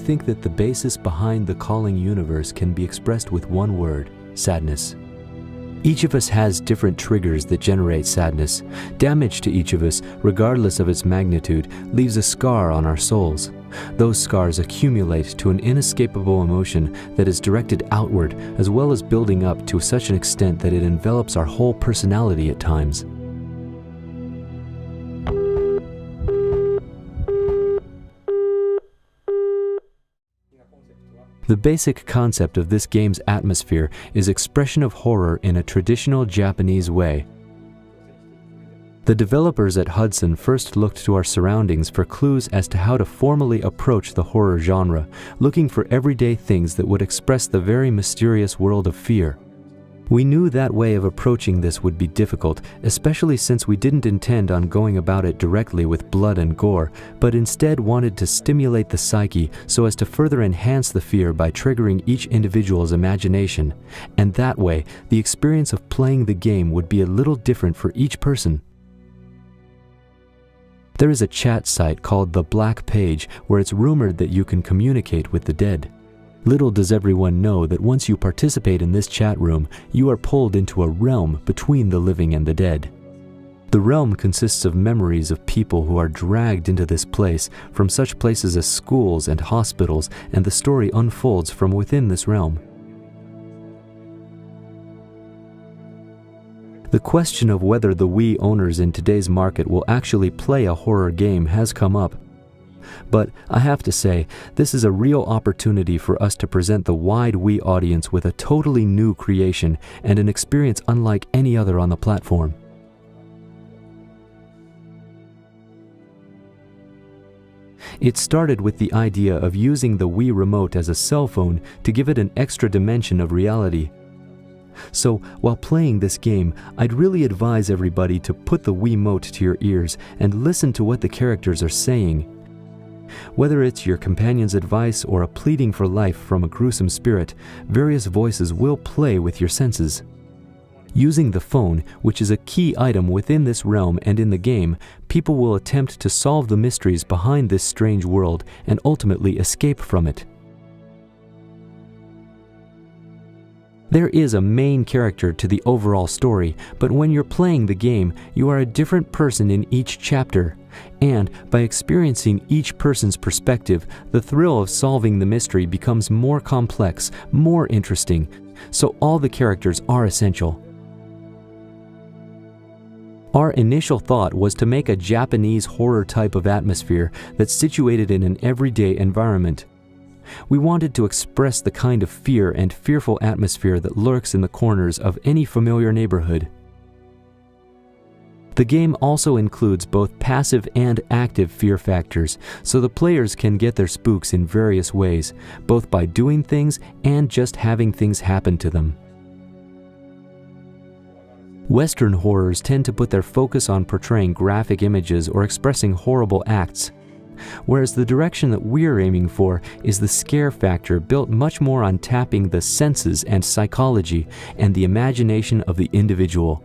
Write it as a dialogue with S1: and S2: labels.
S1: think that the basis behind the Calling universe can be expressed with one word: sadness. Each of us has different triggers that generate sadness. Damage to each of us, regardless of its magnitude, leaves a scar on our souls. Those scars accumulate to an inescapable emotion that is directed outward, as well as building up to such an extent that it envelops our whole personality at times. The basic concept of this game's atmosphere is expression of horror in a traditional Japanese way. The developers at Hudson first looked to our surroundings for clues as to how to formally approach the horror genre, looking for everyday things that would express the very mysterious world of fear. We knew that way of approaching this would be difficult, especially since we didn't intend on going about it directly with blood and gore, but instead wanted to stimulate the psyche so as to further enhance the fear by triggering each individual's imagination. And that way, the experience of playing the game would be a little different for each person. There is a chat site called The Black Page where it's rumored that you can communicate with the dead. Little does everyone know that once you participate in this chat room, you are pulled into a realm between the living and the dead. The realm consists of memories of people who are dragged into this place from such places as schools and hospitals, and the story unfolds from within this realm. The question of whether the Wii owners in today's market will actually play a horror game has come up. But I have to say, this is a real opportunity for us to present the wide Wii audience with a totally new creation and an experience unlike any other on the platform. It started with the idea of using the Wii remote as a cell phone to give it an extra dimension of reality. So, while playing this game, I'd really advise everybody to put the Wiimote to your ears and listen to what the characters are saying. Whether it's your companion's advice or a pleading for life from a gruesome spirit, various voices will play with your senses. Using the phone, which is a key item within this realm and in the game, people will attempt to solve the mysteries behind this strange world and ultimately escape from it. There is a main character to the overall story, but when you're playing the game, you are a different person in each chapter. And by experiencing each person's perspective, the thrill of solving the mystery becomes more complex, more interesting, so all the characters are essential. Our initial thought was to make a Japanese horror type of atmosphere that's situated in an everyday environment. We wanted to express the kind of fear and fearful atmosphere that lurks in the corners of any familiar neighborhood. The game also includes both passive and active fear factors, so the players can get their spooks in various ways, both by doing things and just having things happen to them. Western horrors tend to put their focus on portraying graphic images or expressing horrible acts, whereas the direction that we're aiming for is the scare factor, built much more on tapping the senses and psychology and the imagination of the individual.